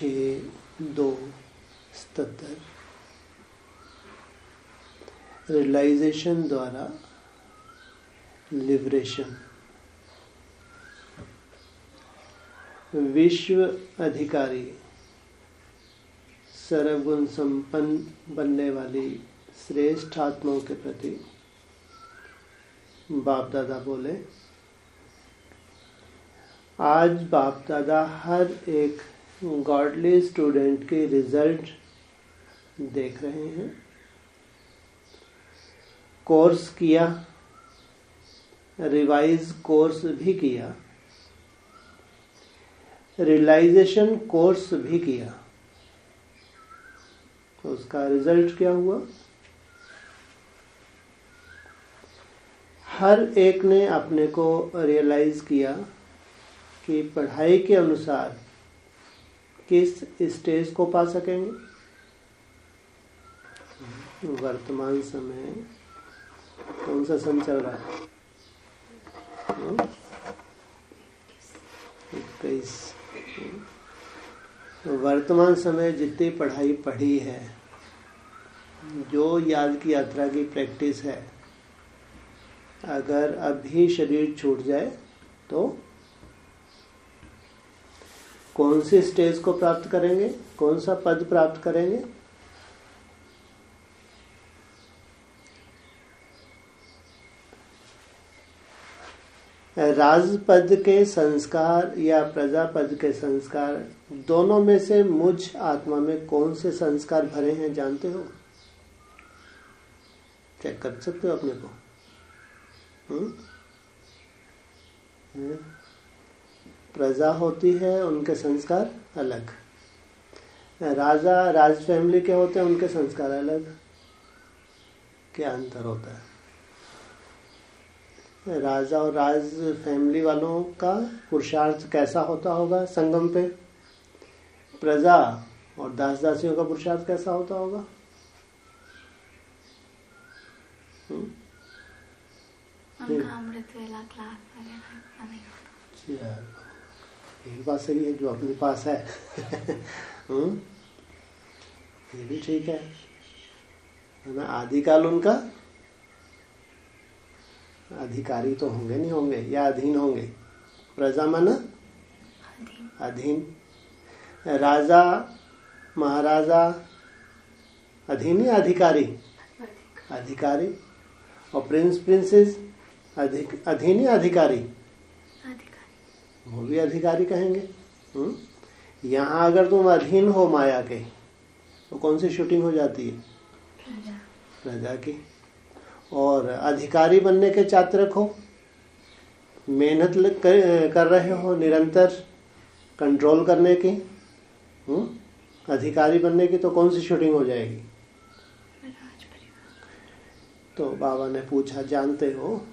6:2:77 realisation द्वारा liberation. विश्व अधिकारी सर्वगुण संपन्न बनने वाली श्रेष्ठ आत्माओं के प्रति बाप दादा बोले, आज बाप दादा हर एक गॉडली स्टूडेंट के रिजल्ट देख रहे हैं। कोर्स किया, रिवाइज कोर्स भी किया, रियलाइजेशन कोर्स भी किया। तो उसका रिजल्ट क्या हुआ? हर एक ने अपने को रियलाइज किया कि पढ़ाई के अनुसार किस स्टेज को पा सकेंगे। वर्तमान समय कौन सा सन चल रहा है? 21। वर्तमान समय जितनी पढ़ाई पढ़ी है, जो याद की यात्रा की प्रैक्टिस है, अगर अभी शरीर छूट जाए तो कौन सी स्टेज को प्राप्त करेंगे, कौन सा पद प्राप्त करेंगे? राजपद के संस्कार या प्रजापद के संस्कार, दोनों में से मुझ आत्मा में कौन से संस्कार भरे हैं जानते हो? चेक कर सकते हो अपने को। प्रजा होती है, उनके संस्कार अलग। राजा राज फैमिली के होते हैं, उनके संस्कार अलग। क्या अंतर होता है? राजा और राज फैमिली वालों का पुरुषार्थ कैसा होता होगा संगम पे? प्रजा और दास दासियों का पुरुषार्थ कैसा होता होगा? यही बात सही है जो अपने पास है। ये भी ठीक है ना। आदिकाल उनका अधिकारी तो होंगे नहीं होंगे, या अधीन होंगे। प्रजा माना अधीन। राजा महाराजा अधीन या अधिकारी? अधिकारी। और प्रिंस प्रिंसेस अधीन या अधिकारी? वो भी अधिकारी कहेंगे। यहाँ अगर तुम अधीन हो माया के, तो कौन सी शूटिंग हो जाती है? प्रजा की। और अधिकारी बनने के चातरक हो, मेहनत कर रहे हो निरंतर कंट्रोल करने की, अधिकारी बनने की, तो कौन सी शूटिंग हो जाएगी? तो बाबा ने पूछा, जानते हो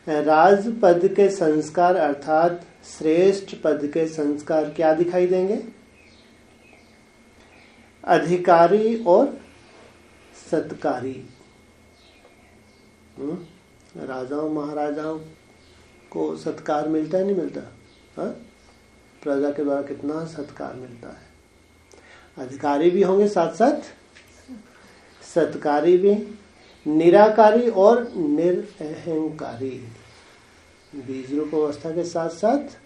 राज पद के संस्कार अर्थात श्रेष्ठ पद के संस्कार क्या दिखाई देंगे? अधिकारी और सत्कारी। राजाओं महाराजाओं को सत्कार मिलता है नहीं मिलता? हा? प्रजा के द्वारा कितना सत्कार मिलता है। अधिकारी भी होंगे, साथ साथ सत्कारी भी। निराकारी और निरअहंकारी, बीज रूप अवस्था के साथ साथ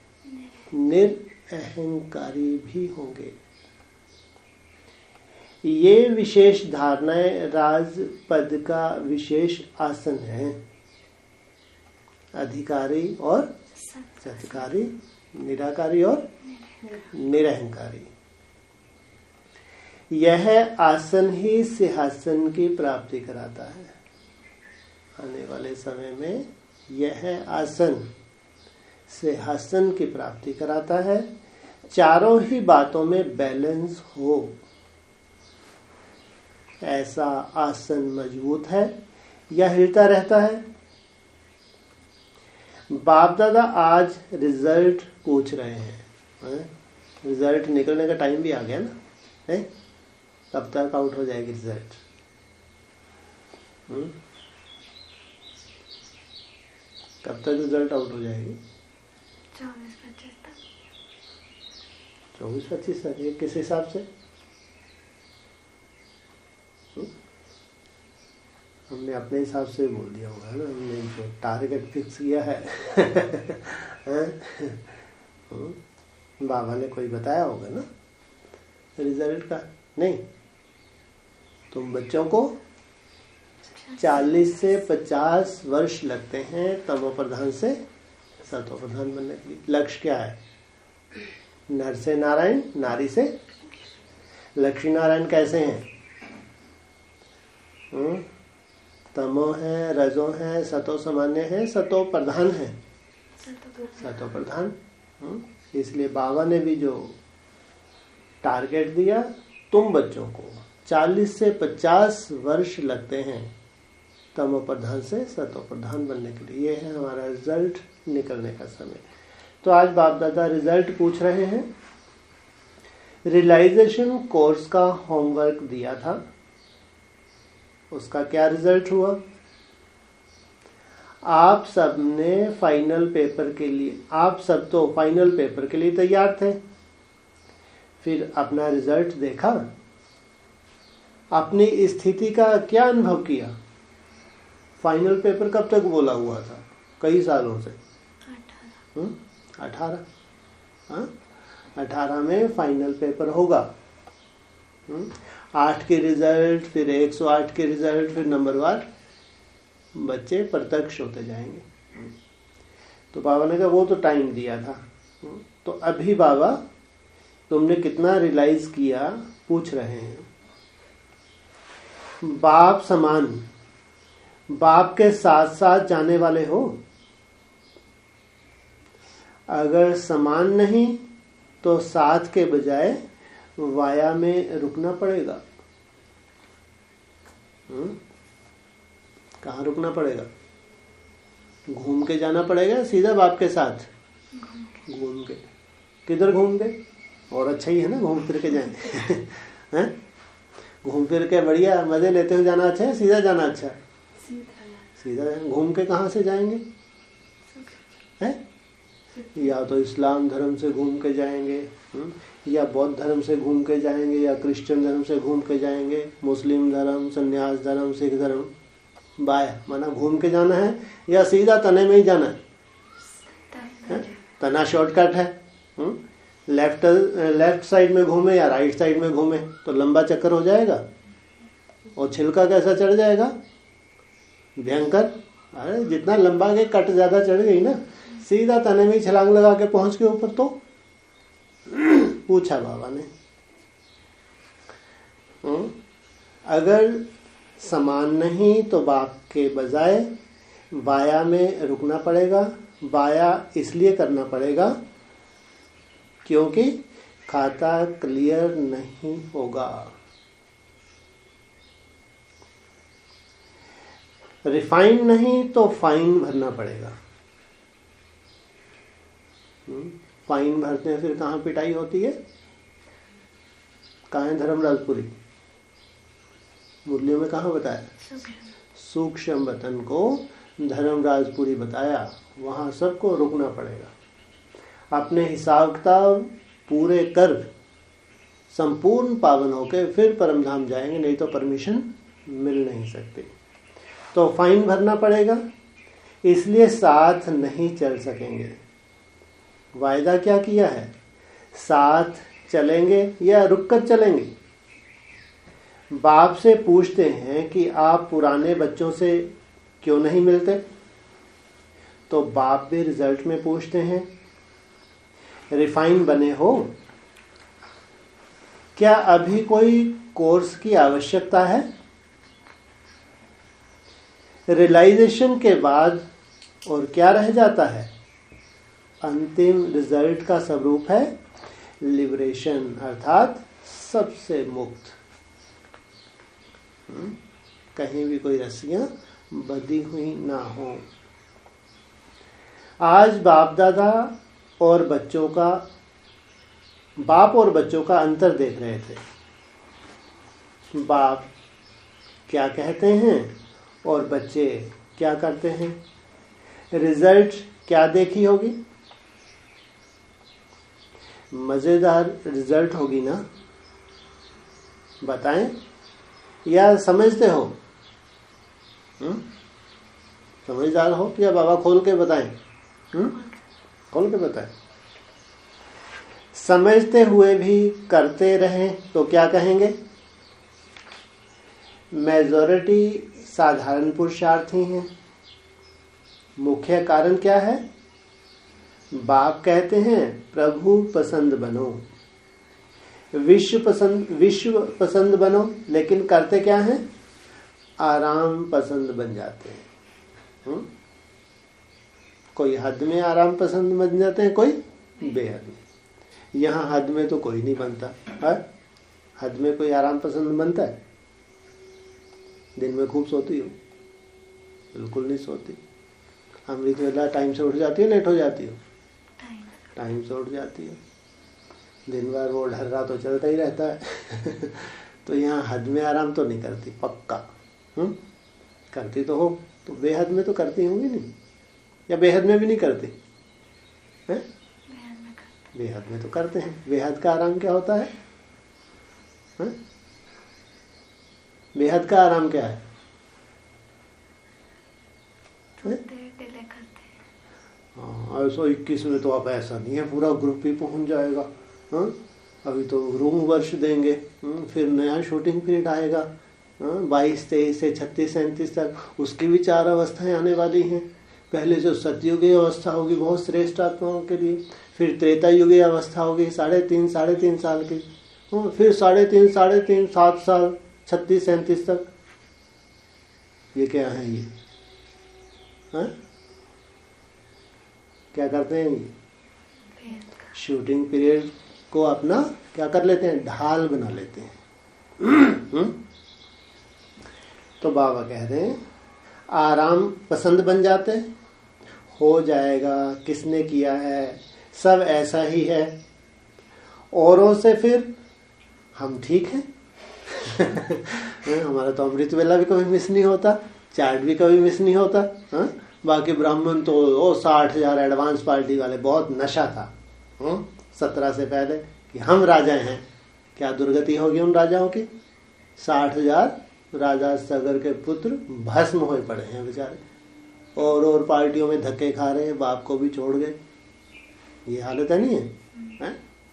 निरअहंकारी भी होंगे। ये विशेष धारणाएं राज पद का विशेष आसन है। अधिकारी और सत्कारी, निराकारी और निरअहंकारी। यह आसन ही सिंहासन की प्राप्ति कराता है। आने वाले समय में यह आसन सिंहासन की प्राप्ति कराता है। चारों ही बातों में बैलेंस हो, ऐसा आसन मजबूत है या हिलता रहता है? बाप दादा आज रिजल्ट पूछ रहे हैं। रिजल्ट निकलने का टाइम भी आ गया ना, है? कब तक आउट हो जाएगी रिजल्ट? कब तक रिजल्ट आउट हो जाएगी? 24-25 तक। 24-25 तक, ये किस हिसाब से? हमने अपने हिसाब से बोल दिया होगा ना, हमने जो टारगेट फिक्स किया है बाबा ने कोई बताया होगा ना रिजल्ट का? नहीं। तुम बच्चों को 40 से 50 वर्ष लगते हैं तमो प्रधान से सतो प्रधान बनने के लिए। लक्ष्य क्या है? नर से नारायण, नारी से लक्ष्मी नारायण कैसे हैं? तमो है, रजो है, सतो सामान्य है, सतो प्रधान है, सतो प्रधान। इसलिए बाबा ने भी जो टारगेट दिया, तुम बच्चों को 40 से 50 वर्ष लगते हैं तमो प्रधान से सतो प्रधान बनने के लिए। ये है हमारा रिजल्ट निकलने का समय। तो आज बाप दादा रिजल्ट पूछ रहे हैं। रियलाइजेशन कोर्स का होमवर्क दिया था, उसका क्या रिजल्ट हुआ? आप सब ने फाइनल पेपर के लिए, आप सब तो फाइनल पेपर के लिए तैयार थे, फिर अपना रिजल्ट देखा, अपनी स्थिति का क्या अनुभव किया? फाइनल पेपर कब तक बोला हुआ था? कई सालों से 18 में फाइनल पेपर होगा। 8 के रिजल्ट, फिर 108 के रिजल्ट, फिर नंबरवार बच्चे प्रत्यक्ष होते जाएंगे। तो बाबा ने कहा वो तो टाइम दिया था। तो अभी बाबा तुमने कितना रियलाइज किया पूछ रहे हैं। बाप समान, बाप के साथ साथ जाने वाले हो। अगर समान नहीं तो साथ के बजाय वाया में रुकना पड़ेगा। कहाँ रुकना पड़ेगा? घूम के जाना पड़ेगा, सीधा बाप के साथ घूम के। किधर घूम के? और अच्छा ही है ना, घूम फिर के जाएंगे घूम फिर के बढ़िया मजे लेते हुए जाना अच्छा है, सीधा जाना अच्छा है? सीधा घूम के कहाँ से जाएंगे? है या तो इस्लाम धर्म से घूम के जाएंगे, या बौद्ध धर्म से घूम के जाएंगे, या क्रिश्चियन धर्म से घूम के जाएंगे, मुस्लिम धर्म, संन्यास धर्म, सिख धर्म। बाया माना घूम के जाना है, या सीधा तने में ही जाना है? तना शॉर्टकट है। लेफ्ट साइड में घूमे या राइट साइड में घूमे तो लंबा चक्कर हो जाएगा, और छिलका कैसा चढ़ जाएगा? भयंकर। अरे जितना लंबा के कट ज्यादा चढ़ गई ना, सीधा तने में छलांग लगा के पहुंच के ऊपर। तो पूछा बाबा ने, अगर समान नहीं तो बाप के बजाय बाया में रुकना पड़ेगा। बाया इसलिए करना पड़ेगा क्योंकि खाता क्लियर नहीं होगा। रिफाइन नहीं तो फाइन भरना पड़ेगा। फाइन भरते हैं, फिर कहाँ पिटाई होती है? कहाँ है धर्मराजपुरी? मुरलियों में कहाँ बताया? सूक्ष्म वतन को धर्मराजपुरी बताया, वहां सबको रुकना पड़ेगा। अपने हिसाब किताब पूरे कर संपूर्ण पावन होके फिर परमधाम जाएंगे, नहीं तो परमिशन मिल नहीं सकती। तो फाइन भरना पड़ेगा, इसलिए साथ नहीं चल सकेंगे। वायदा क्या किया है? साथ चलेंगे या रुक कर चलेंगे। बाप से पूछते हैं कि आप पुराने बच्चों से क्यों नहीं मिलते, तो बाप भी रिजल्ट में पूछते हैं रिफाइन बने हो? क्या अभी कोई कोर्स की आवश्यकता है? रियलाइजेशन के बाद और क्या रह जाता है? अंतिम रिजल्ट का स्वरूप है लिबरेशन, अर्थात सबसे मुक्त। कहीं भी कोई रस्सियां बंधी हुई ना हो। आज बाप दादा और बच्चों का, बाप और बच्चों का अंतर देख रहे थे। बाप क्या कहते हैं और बच्चे क्या करते हैं। रिजल्ट क्या देखी होगी? मजेदार रिजल्ट होगी ना? बताएं या समझते हो? समझदार हो या बाबा खोल के बताएं? खोल के बताएं। समझते हुए भी करते रहें तो क्या कहेंगे? मेजॉरिटी साधारण पुरुषार्थी हैं। मुख्य कारण क्या है? बाप कहते हैं प्रभु पसंद बनो, विश्व पसंद बनो, लेकिन करते क्या हैं? आराम पसंद बन जाते हैं। कोई हद में आराम पसंद बन जाते हैं, कोई बेहद में। यहाँ हद में तो कोई नहीं बनता है? हद में कोई आराम पसंद बनता है? दिन में खूब सोती हो? बिल्कुल नहीं सोती। अमृत वेला टाइम से उठ जाती हो, लेट हो जाती हो? टाइम से उठ जाती हो। दिन भर वो ढर्रा तो चलता ही रहता है। तो यहाँ हद में आराम तो नहीं करती पक्का। करती तो हो तो बेहद में तो करती होंगी नहीं, या बेहद में भी नहीं करती है? बेहद में तो करते हैं। बेहद का आराम क्या होता है? बेहद का आराम क्या है? हाँ, 121 में तो अब ऐसा नहीं है, पूरा ग्रुप ही पहुंच जाएगा। हाँ, अभी तो रूम वर्ष देंगे, फिर नया शूटिंग पीरियड आएगा 22, 23 से 36, 37 तक। उसकी भी 4 अवस्थाएं आने वाली हैं। पहले जो सतयुगीय अवस्था होगी बहुत श्रेष्ठ आत्माओं के लिए, फिर त्रेता युगीय अवस्था होगी 3.5 साल की, फिर 3.5 7 साल 36, 37 तक। ये क्या है? ये क्या करते हैं? ये शूटिंग पीरियड को अपना क्या कर लेते हैं? ढाल बना लेते हैं। तो बाबा कह रहे हैं आराम पसंद बन जाते हैं। हो जाएगा, किसने किया है, सब ऐसा ही है। औरों से फिर हम ठीक हैं। हमारा तो अमृत वेला भी कभी मिस नहीं होता, चार्ट भी कभी मिस नहीं होता। बाकी ब्राह्मण तो 60,000 एडवांस पार्टी वाले, बहुत नशा था 17 से पहले कि हम राजा हैं। क्या दुर्गति होगी उन राजाओं की? 60,000 राजा सगर के पुत्र भस्म हुए पड़े हैं बेचारे, और पार्टियों में धक्के खा रहे हैं, बाप को भी छोड़ गए। ये हालत है नहीं है?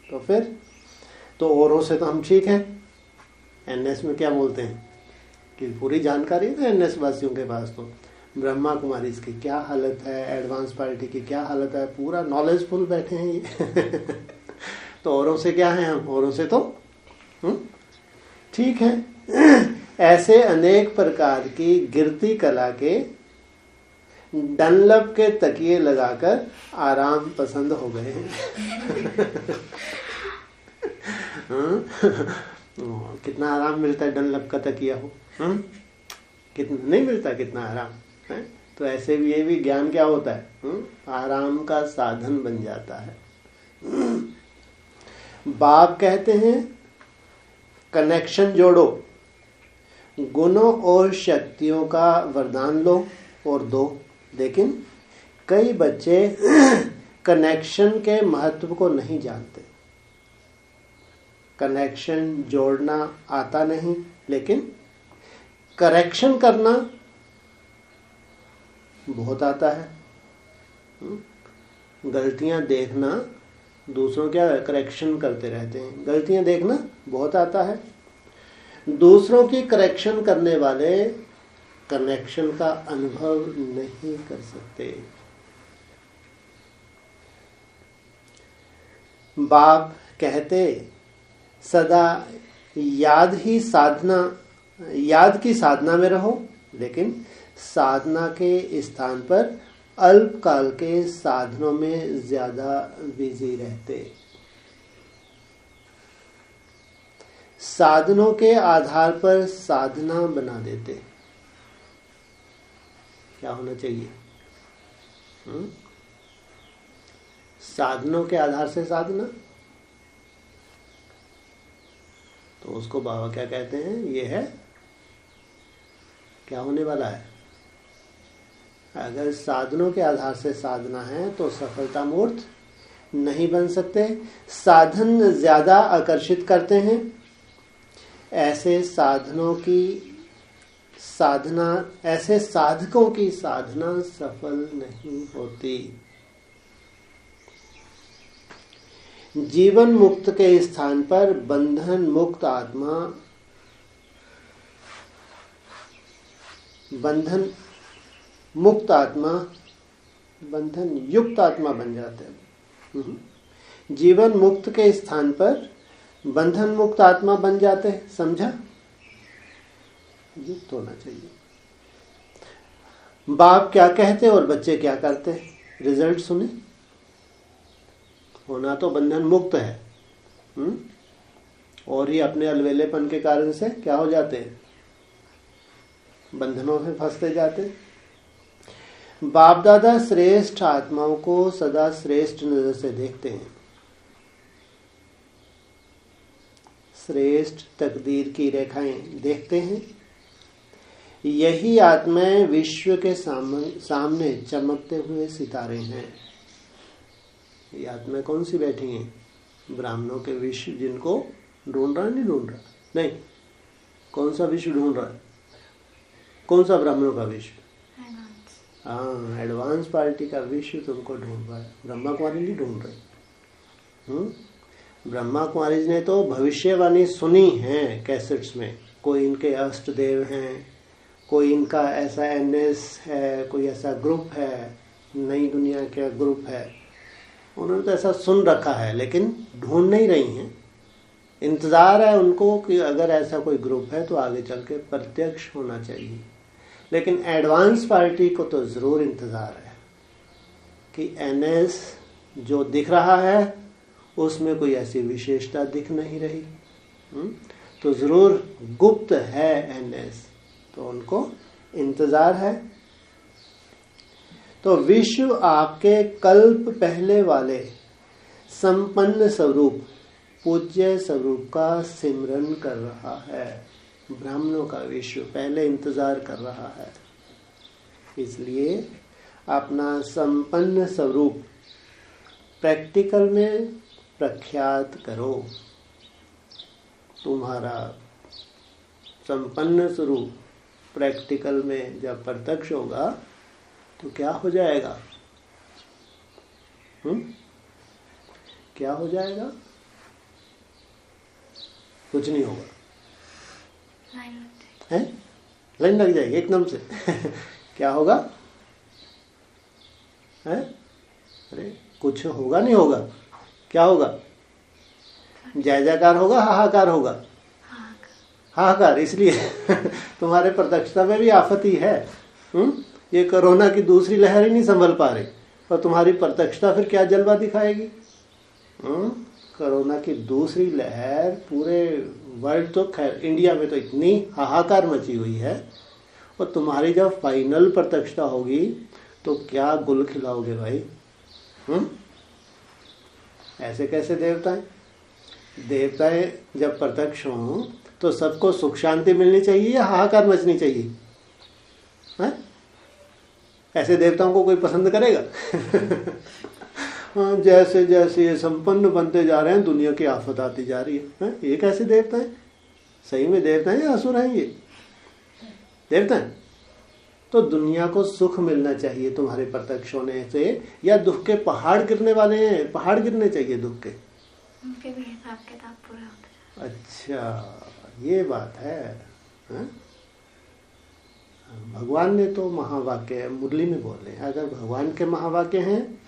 तो फिर तो औरों से तो हम ठीक हैं। एनएस में क्या बोलते हैं कि पूरी जानकारी है एनएस वासियों के पास। तो ब्रह्मा कुमारी इसकी क्या हालत है, एडवांस पार्टी की क्या हालत है, पूरा नॉलेजफुल बैठे हैं ये। तो औरों से क्या है? हम औरों से तो ठीक है। ऐसे अनेक प्रकार की गिरती कला के डनलप के तकिए लगाकर आराम पसंद हो गए हैं। कितना आराम मिलता है डनलप का तकिया हो? कितना नहीं मिलता, कितना आराम है? तो ऐसे भी ये भी ज्ञान क्या होता है? आराम का साधन बन जाता है। बाप कहते हैं कनेक्शन जोड़ो, गुणों और शक्तियों का वरदान लो और दो। लेकिन कई बच्चे कनेक्शन के महत्व को नहीं जानते। कनेक्शन जोड़ना आता नहीं, लेकिन करेक्शन करना बहुत आता है। गलतियां देखना, दूसरों क्या करेक्शन करते रहते हैं, गलतियां देखना बहुत आता है। दूसरों की करेक्शन करने वाले कनेक्शन का अनुभव नहीं कर सकते। बाप कहते सदा याद की साधना में रहो, लेकिन साधना के स्थान पर अल्पकाल के साधनों में ज्यादा बिजी रहते। साधनों के आधार पर साधना बना देते। क्या होना चाहिए? साधनों के आधार से साधना, तो उसको बाबा क्या कहते हैं? ये है क्या होने वाला है? अगर साधनों के आधार से साधना है तो सफलता मूर्त नहीं बन सकते। साधन ज्यादा आकर्षित करते हैं। ऐसे साधकों की साधना सफल नहीं होती। जीवन मुक्त के स्थान पर बंधन मुक्त आत्मा, बंधन मुक्त आत्मा बंधन युक्त आत्मा बन जाते हैं। जीवन मुक्त के स्थान पर बंधन मुक्त आत्मा बन जाते हैं। समझा? युक्त होना चाहिए। बाप क्या कहते और बच्चे क्या करते, रिजल्ट सुने। होना तो बंधन मुक्त है, और ही अपने अलवेलेपन के कारण से क्या हो जाते हैं, बंधनों में फंसते जाते। बाप दादा श्रेष्ठ आत्माओं को सदा श्रेष्ठ नजर से देखते हैं। श्रेष्ठ तकदीर की रेखाएं देखते हैं। यही आत्माएं विश्व के सामने चमकते हुए सितारे हैं। ये आत्माएं कौन सी बैठी हैं? ब्राह्मणों के विश्व जिनको ढूंढ रहा नहीं ढूंढ रहा नहीं, कौन सा विश्व ढूंढ रहा है? कौन सा ब्राह्मणों का विश्व? हाँ, एडवांस पार्टी का विश्व तुमको ढूंढ रहा है। ब्रह्मा कुमारी नहीं ढूंढ रहे। ब्रह्मा कुमारी ने तो भविष्यवाणी सुनी है कैसेट्स में। कोई इनके अष्ट देव हैं, कोई इनका ऐसा एनएस है, कोई ऐसा ग्रुप है, नई दुनिया का ग्रुप है। उन्होंने तो ऐसा सुन रखा है, लेकिन ढूंढ नहीं रही हैं। इंतजार है उनको कि अगर ऐसा कोई ग्रुप है तो आगे चल के प्रत्यक्ष होना चाहिए। लेकिन एडवांस पार्टी को तो जरूर इंतजार है कि एनएस जो दिख रहा है उसमें कोई ऐसी विशेषता दिख नहीं रही। तो जरूर गुप्त है एनएस, तो उनको इंतजार है। तो विश्व आपके कल्प पहले वाले संपन्न स्वरूप पूज्य स्वरूप का सिमरन कर रहा है। ब्राह्मणों का विश्व पहले इंतजार कर रहा है। इसलिए अपना संपन्न स्वरूप प्रैक्टिकल में प्रख्यात करो। तुम्हारा संपन्न स्वरूप प्रैक्टिकल में जब प्रत्यक्ष होगा तो क्या हो जाएगा? क्या हो जाएगा? कुछ नहीं होगा। है? लाइन लग जाएगी एकदम से। क्या होगा? है? अरे कुछ होगा नहीं होगा? क्या होगा? जय जयकार होगा, हाहाकार होगा? हाहाकार। इसलिए तुम्हारे प्रत्यक्षता में भी आफत ही है। ये कोरोना की दूसरी लहर ही नहीं संभल पा रही, और तुम्हारी प्रत्यक्षता फिर क्या जलवा दिखाएगी? कोरोना की दूसरी लहर पूरे वर्ल्ड, तो खैर इंडिया में तो इतनी हाहाकार मची हुई है, और तुम्हारी जब फाइनल प्रत्यक्षता होगी तो क्या गुल खिलाओगे भाई? ऐसे कैसे देवताएं? देवताएं जब प्रत्यक्ष हों तो सबको सुख शांति मिलनी चाहिए या हाहाकार मचनी चाहिए? है? ऐसे देवताओं को कोई पसंद करेगा? जैसे जैसे ये संपन्न बनते जा रहे हैं दुनिया की आफत आती जा रही है। ये कैसे देवता है? सही में देवता है या असुर हैं? ये देवता है। तो दुनिया को सुख मिलना चाहिए तुम्हारे प्रत्यक्ष होने से, या दुख के पहाड़ गिरने वाले हैं? पहाड़ गिरने चाहिए दुख के। उनके भी हिसाब किताब पूरा होता है। अच्छा, ये बात है। भगवान ने तो महावाक्य मुरली में बोले, अगर भगवान के महावाक्य हैं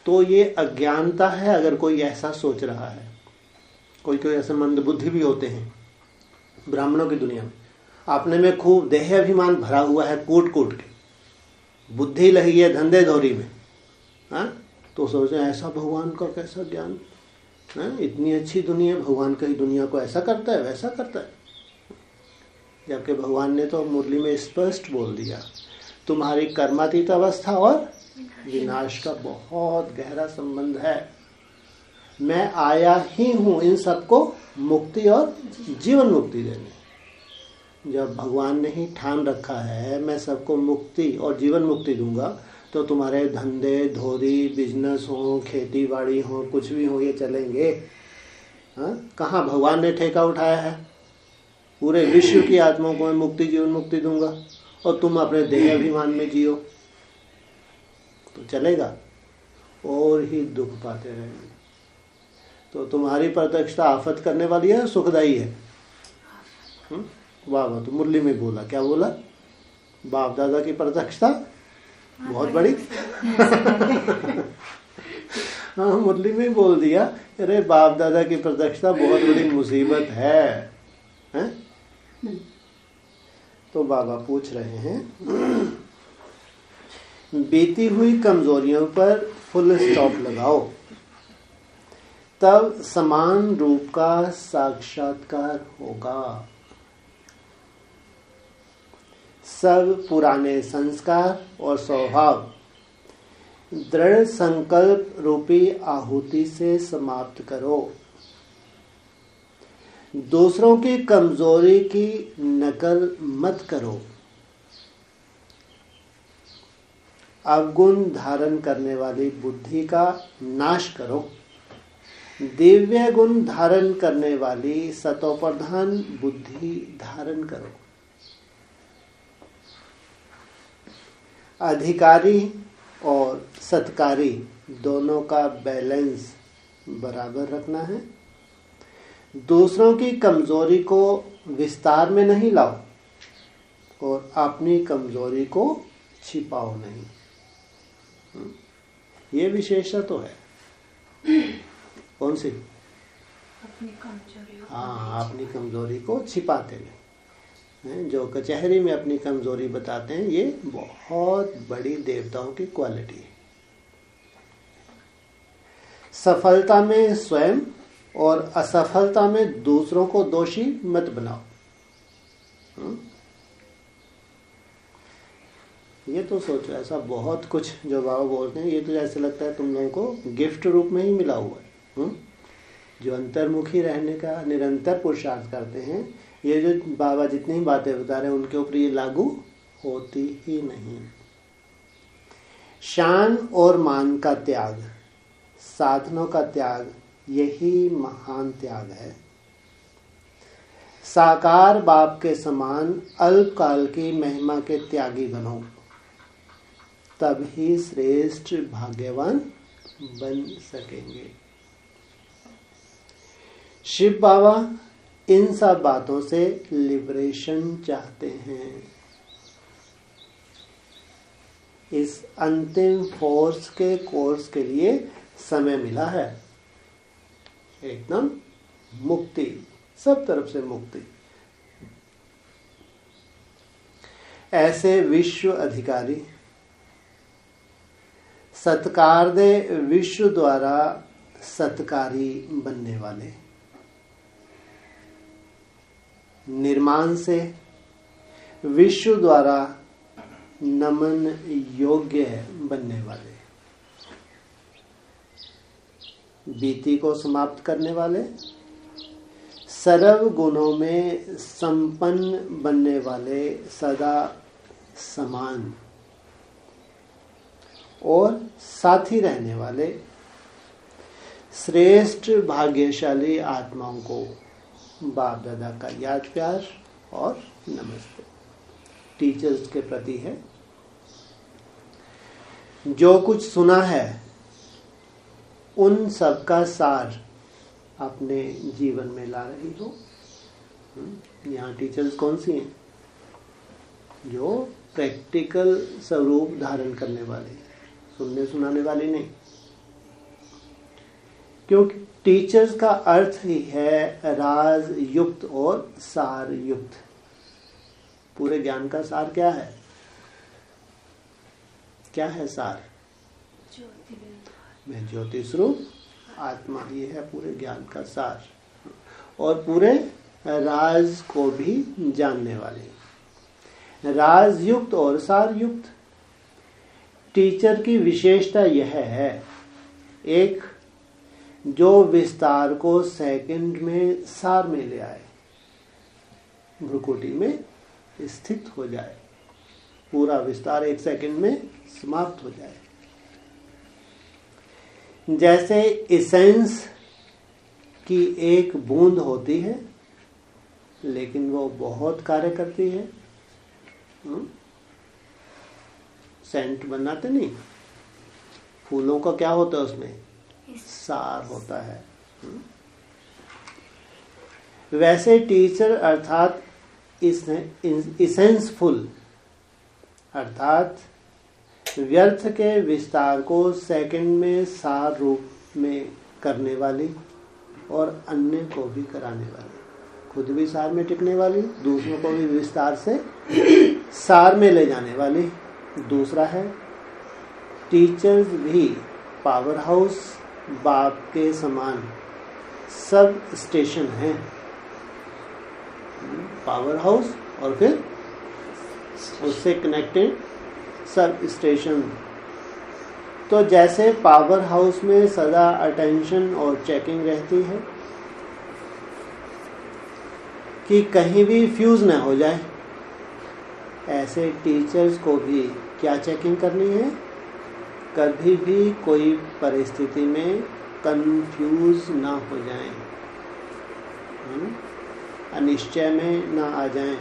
तो ये अज्ञानता है अगर कोई ऐसा सोच रहा है। कोई कोई ऐसे मंदबुद्धि भी होते हैं ब्राह्मणों की दुनिया में। अपने में खूब देह अभिमान भरा हुआ है, कूट कूट के बुद्धि लगी है धंधे धोरी में। तो सोचते ऐसा भगवान का कैसा ज्ञान, इतनी अच्छी दुनिया, भगवान कई दुनिया को ऐसा करता है वैसा करता है। जबकि भगवान ने तो मुरली में स्पष्ट बोल दिया, तुम्हारी कर्मातीत अवस्था और विनाश का बहुत गहरा संबंध है। मैं आया ही हूं इन सबको मुक्ति और जीवन मुक्ति देने। जब भगवान ने ही ठान रखा है मैं सबको मुक्ति और जीवन मुक्ति दूंगा, तो तुम्हारे धंधे धोरी बिजनेस हो, खेती बाड़ी हो, कुछ भी हो, ये चलेंगे? कहाँ भगवान ने ठेका उठाया है? पूरे विश्व की आत्माओं को मैं मुक्ति जीवन मुक्ति दूंगा और तुम अपने देह अभिमान में जियो तो चलेगा? और ही दुख पाते रहेंगे। तो तुम्हारी प्रत्यक्षता आफत करने वाली है, सुखदाई है? वाह वाह। तो मुरली में बोला, क्या बोला? बाप दादा की प्रत्यक्षता बहुत बड़ी। हाँ, मुरली में बोल दिया, अरे बाप दादा की प्रत्यक्षता बहुत बड़ी मुसीबत है, हैं? तो बाबा पूछ रहे हैं, बीती हुई कमजोरियों पर फुल स्टॉप लगाओ, तब समान रूप का साक्षात्कार होगा। सब पुराने संस्कार और स्वभाव दृढ़ संकल्प रूपी आहुति से समाप्त करो। दूसरों की कमजोरी की नकल मत करो। अवगुण धारण करने वाली बुद्धि का नाश करो। दिव्य गुण धारण करने वाली सतोप्रधान बुद्धि धारण करो। अधिकारी और सत्कारी दोनों का बैलेंस बराबर रखना है। दूसरों की कमजोरी को विस्तार में नहीं लाओ और अपनी कमजोरी को छिपाओ नहीं। ये विशेषता तो है। कौन सी? अपनी कमजोरी। हाँ, अपनी कमजोरी को छिपाते नहीं। जो कचहरी में अपनी कमजोरी बताते हैं, ये बहुत बड़ी देवताओं की क्वालिटी है। सफलता में स्वयं और असफलता में दूसरों को दोषी मत बनाओ। ये तो सोचो, ऐसा बहुत कुछ जो बाबा बोलते हैं, ये तो जैसे लगता है तुम लोगों को गिफ्ट रूप में ही मिला हुआ है। जो अंतर्मुखी रहने का निरंतर पुरुषार्थ करते हैं, ये जो बाबा जितनी बातें बता रहे हैं उनके ऊपर ये लागू होती ही नहीं। शान और मान का त्याग, साधनों का त्याग, यही महान त्याग है। साकार बाप के समान अल्पकाल की महिमा के त्यागी बनो, तभी श्रेष्ठ भाग्यवान बन सकेंगे। शिव बाबा इन सब बातों से लिबरेशन चाहते हैं। इस अंतिम फोर्स के कोर्स के लिए समय मिला है। एकदम मुक्ति, सब तरफ से मुक्ति। ऐसे विश्व अधिकारी सत्कार दे विश्व द्वारा सत्कारी बनने वाले, निर्माण से विश्व द्वारा नमन योग्य बनने वाले, बीती को समाप्त करने वाले, सर्व गुणों में संपन्न बनने वाले, सदा समान और साथी रहने वाले श्रेष्ठ भाग्यशाली आत्माओं को बाप दादा का याद प्यार और नमस्ते। टीचर्स के प्रति है। जो कुछ सुना है उन सब का सार अपने जीवन में ला रही हो। यहाँ टीचर्स कौन सी हैं? जो प्रैक्टिकल स्वरूप धारण करने वाले, सुनने सुनाने वाले नहीं। क्योंकि टीचर्स का अर्थ ही है राज युक्त और सार युक्त। पूरे ज्ञान का सार क्या है? क्या है सार? मैं ज्योति स्वरूप आत्मा, ये है पूरे ज्ञान का सार। और पूरे राज को भी जानने वाले, राज युक्त और सार युक्त। टीचर की विशेषता यह है, एक जो विस्तार को सेकंड में सार में ले आए, भ्रुकुटी में स्थित हो जाए। पूरा विस्तार 1 सेकंड में समाप्त हो जाए। जैसे एसेंस की एक बूंद होती है लेकिन वो बहुत कार्य करती है। सेंट बनाते नहीं, फूलों का क्या होता है उसमें सार होता है। वैसे टीचर अर्थात इसेंसफुल अर्थात व्यर्थ के विस्तार को सेकंड में सार रूप में करने वाली और अन्य को भी कराने वाली, खुद भी सार में टिकने वाली, दूसरों को भी विस्तार से सार में ले जाने वाली। दूसरा है टीचर्स भी पावर हाउस बाप के समान सब स्टेशन है। पावर हाउस और फिर उससे कनेक्टेड सब स्टेशन। तो जैसे पावर हाउस में सदा अटेंशन और चेकिंग रहती है कि कहीं भी फ्यूज न हो जाए, ऐसे टीचर्स को भी क्या चेकिंग करनी है, कभी भी कोई परिस्थिति में कंफ्यूज ना हो जाएं, अनिश्चय में ना आ जाएं।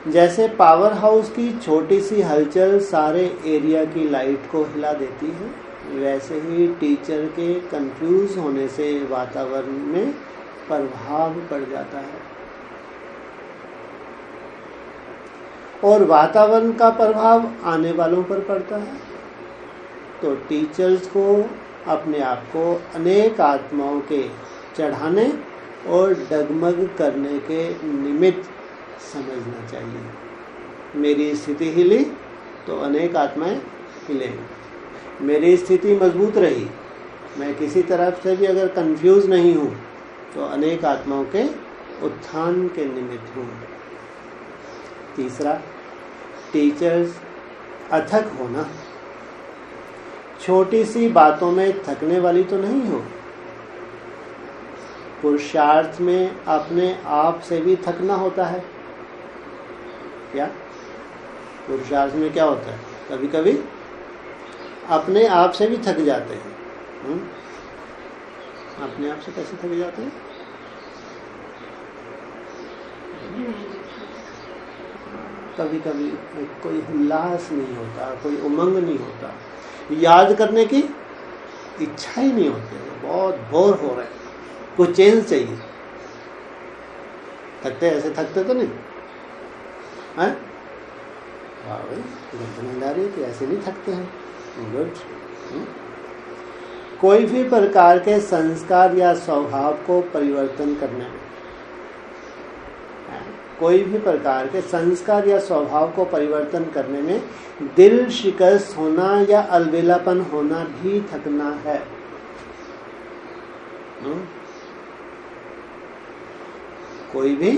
जैसे पावर हाउस की छोटी सी हलचल सारे एरिया की लाइट को हिला देती है, वैसे ही टीचर के कंफ्यूज होने से वातावरण में प्रभाव पड़ जाता है। और वातावरण का प्रभाव आने वालों पर पड़ता है। तो टीचर्स को अपने आप को अनेक आत्माओं के चढ़ाने और डगमग करने के निमित्त समझना चाहिए। मेरी स्थिति हिली तो अनेक आत्माएं हिलेंगी। मेरी स्थिति मजबूत रही, मैं किसी तरफ से भी अगर कंफ्यूज नहीं हूं तो अनेक आत्माओं के उत्थान के निमित्त हूं। तीसरा, टीचर्स अथक होना। छोटी सी बातों में थकने वाली तो नहीं हो। पुरुषार्थ में अपने आप से भी थकना होता है क्या? पुरुषार्थ में क्या होता है, कभी कभी अपने आप से भी थक जाते हैं। अपने आप से कैसे थक जाते हैं? कभी कभी कोई उल्लास नहीं होता, कोई उमंग नहीं होता, याद करने की इच्छा ही नहीं होती, बहुत बोर हो रहे, कुछ चेंज चाहिए। थकते ऐसे थकते तो नहीं हैं? वाह भाई, नींद आ रही है कि ऐसे नहीं थकते हैं। गुड। कोई भी प्रकार के संस्कार या स्वभाव को परिवर्तन करने में, कोई भी प्रकार के संस्कार या स्वभाव को परिवर्तन करने में दिल शिकस्त होना या अलबेलापन होना भी थकना है। कोई भी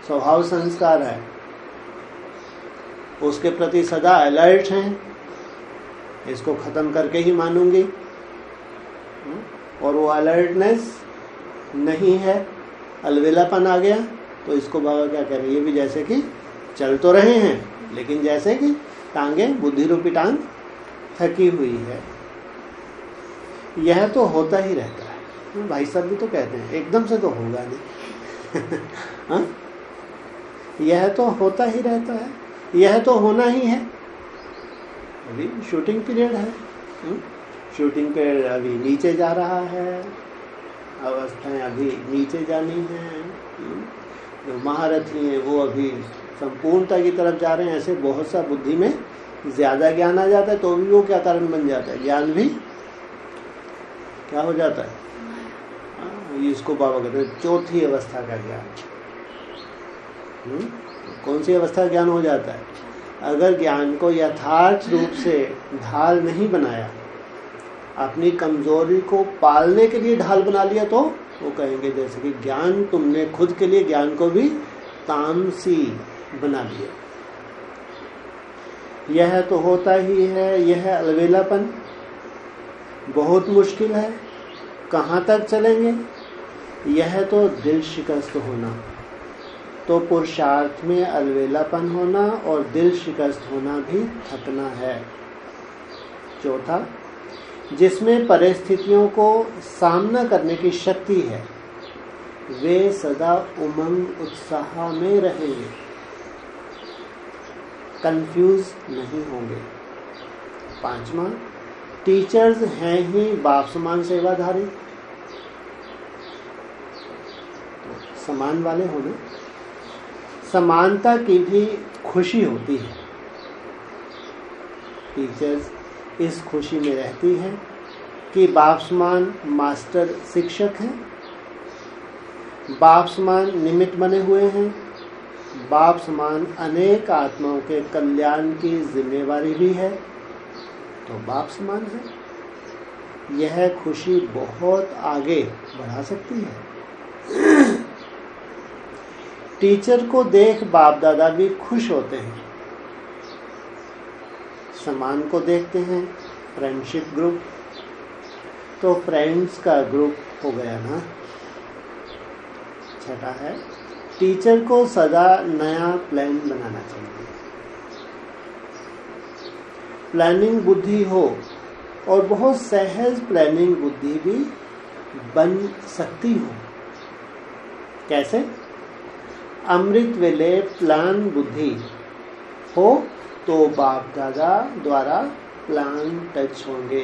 स्वभाव संस्कार है, उसके प्रति सदा अलर्ट हैं, इसको खत्म करके ही मानूंगी, और वो अलर्टनेस नहीं है, अलबेलापन आ गया, तो इसको बाबा क्या कह रहे हैं, ये भी जैसे कि चल तो रहे हैं लेकिन जैसे कि टांगे, बुद्धि रूपी टांग थकी हुई है। यह तो होता ही रहता है। भाई साहब भी तो कहते हैं एकदम से तो होगा नहीं। हाँ? यह तो होता ही रहता है, यह तो होना ही है। अभी शूटिंग पीरियड है, शूटिंग पीरियड अभी नीचे जा रहा है, अवस्थाएं अभी नीचे जानी है। जो महारथी हैं वो अभी संपूर्णता की तरफ जा रहे हैं। ऐसे बहुत सा बुद्धि में ज्यादा ज्ञान आ जाता है तो भी वो क्या कारण बन जाता है, ज्ञान भी क्या हो जाता है। इसको बाबा कहते हैं चौथी अवस्था का ज्ञान। कौन सी अवस्था का ज्ञान हो जाता है? अगर ज्ञान को यथार्थ रूप से ढाल नहीं बनाया, अपनी कमजोरी को पालने के लिए ढाल बना लिया, तो वो कहेंगे जैसे कि ज्ञान तुमने खुद के लिए ज्ञान को भी तामसी बना लिया। यह तो होता ही है, यह अलबेलापन बहुत मुश्किल है, कहाँ तक चलेंगे? यह तो दिल शिकस्त होना, तो पुरुषार्थ में अलवेलापन होना और दिल शिकस्त होना भी थकना है। चौथा, जिसमें परिस्थितियों को सामना करने की शक्ति है वे सदा उमंग उत्साह में रहेंगे, कंफ्यूज नहीं होंगे। पांचवा, टीचर्स हैं ही बाप समान सेवाधारी, तो समान वाले होने, समानता की भी खुशी होती है। टीचर्स इस खुशी में रहती है कि बाप समान मास्टर शिक्षक हैं, बाप समान निमित्त बने हुए हैं, बाप समान अनेक आत्माओं के कल्याण की जिम्मेवारी भी है, तो बाप समान है। यह खुशी बहुत आगे बढ़ा सकती है। टीचर को देख बाप दादा भी खुश होते हैं। समान को देखते हैं, फ्रेंडशिप ग्रुप, तो फ्रेंड्स का ग्रुप हो गया ना। छठा है, टीचर को सदा नया प्लान बनाना चाहिए। प्लानिंग बुद्धि हो और बहुत सहज प्लानिंग बुद्धि भी बन सकती हो। कैसे? अमृत वेले प्लान बुद्धि हो तो बाप दादा द्वारा प्लान टच होंगे।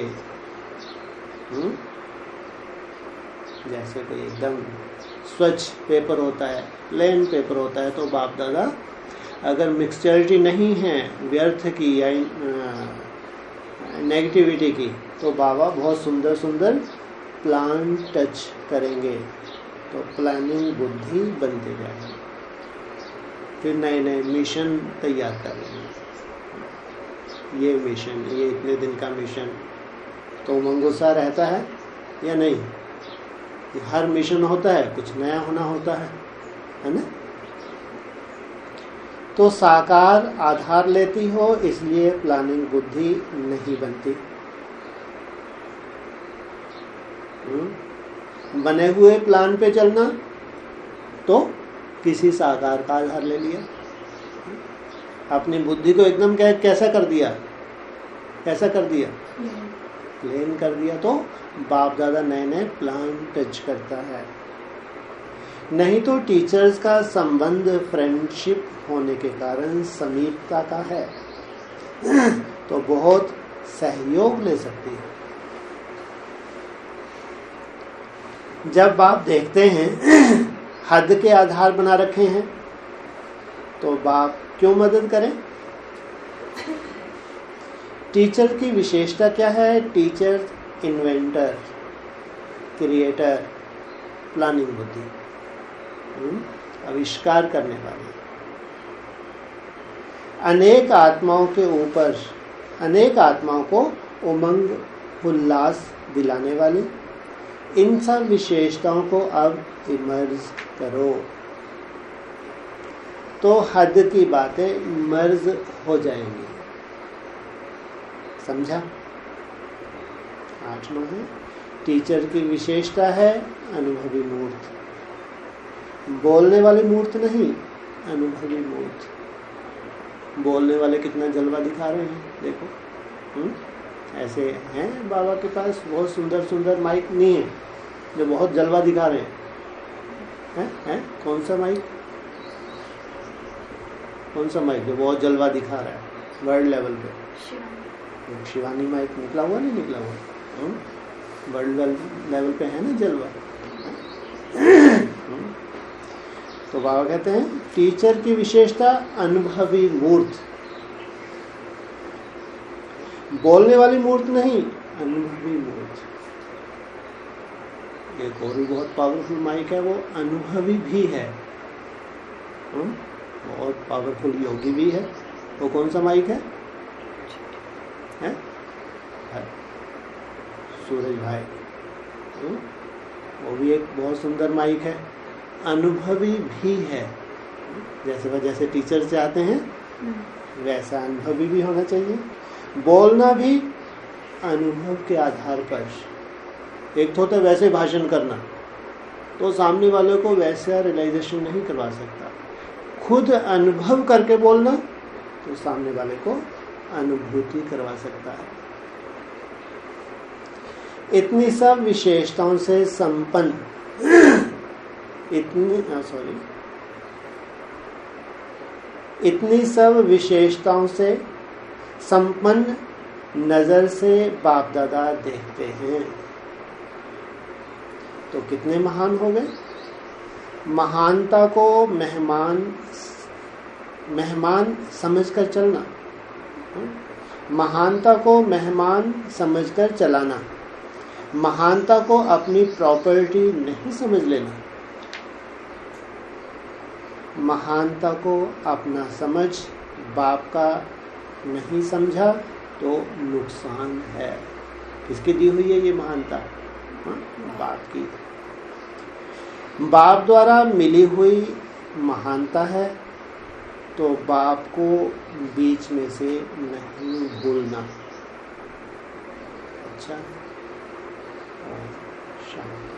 जैसे कोई एकदम स्वच्छ पेपर होता है, प्लेन पेपर होता है, तो बाप दादा अगर मिक्सचरिटी नहीं है व्यर्थ की या नेगेटिविटी की, तो बाबा बहुत सुंदर सुंदर प्लान टच करेंगे, तो प्लानिंग बुद्धि बनते जाएगी। फिर नए नए मिशन तैयार करेंगे। ये मिशन, ये इतने दिन का मिशन, तो मंगोसा रहता है या नहीं? हर मिशन होता है, कुछ नया होना होता है ना? तो साकार आधार लेती हो, इसलिए प्लानिंग बुद्धि नहीं बनती। बने हुए प्लान पे चलना, तो किसी साकार का आधार ले लिया, अपनी बुद्धि को एकदम कैसा कर दिया, कैसा कर दिया, प्लेन कर दिया, तो बाप दादा नए नए प्लान टच करता है। नहीं तो टीचर्स का संबंध फ्रेंडशिप होने के कारण समीपता का है, तो बहुत सहयोग ले सकती है। जब बाप देखते हैं हद के आधार बना रखे हैं, तो बाप क्यों मदद करें? टीचर की विशेषता क्या है? टीचर इन्वेंटर, क्रिएटर, प्लानिंग बुद्धि, आविष्कार करने वाले, अनेक आत्माओं के ऊपर, अनेक आत्माओं को उमंग उल्लास दिलाने वाली। इन सब विशेषताओं को अब इमर्ज करो, तो हद की बातें मर्ज हो जाएंगी। समझा? 8वां है, टीचर की विशेषता है अनुभवी मूर्त, बोलने वाली मूर्त नहीं, अनुभवी मूर्त। बोलने वाले कितना जलवा दिखा रहे हैं, देखो। ऐसे हैं बाबा के पास बहुत सुंदर सुंदर माइक नहीं है जो बहुत जलवा दिखा रहे हैं। कौन सा माइक, कौन सा माइक जो बहुत जलवा दिखा रहा है वर्ल्ड लेवल पे? शिवानी माइक निकला हुआ, नहीं निकला हुआ? वर्ल्ड लेवल पे है ना जलवा। तो बाबा कहते हैं टीचर की विशेषता अनुभवी मूर्त, बोलने वाली मूर्त नहीं, अनुभवी मूर्त। एक और भी बहुत पावरफुल माइक है, वो अनुभवी भी है, बहुत पावरफुल योगी भी है। वो कौन सा माइक है? सूरज भाई, वो भी एक बहुत सुंदर माइक है, अनुभवी भी है। जैसे टीचर से आते हैं वैसा अनुभवी भी होना चाहिए। बोलना भी अनुभव के आधार पर। एक तो होता है वैसे भाषण करना, तो सामने वाले को वैसा रियलाइजेशन नहीं करवा सकता। खुद अनुभव करके बोलना तो सामने वाले को अनुभूति करवा सकता है। इतनी सब विशेषताओं से संपन्न इतनी सब विशेषताओं से संपन्न नजर से बाप दादा देखते हैं तो कितने महान हो गए। महानता को मेहमान समझकर चलना, महानता को मेहमान समझकर चलाना, महानता को अपनी प्रॉपर्टी नहीं समझ लेना, महानता को अपना समझ बाप का नहीं समझा तो नुकसान है। किसकी दी हुई है ये महानता? बाप की। बाप द्वारा मिली हुई महानता है तो बाप को बीच में से नहीं भूलना। अच्छा, शांति।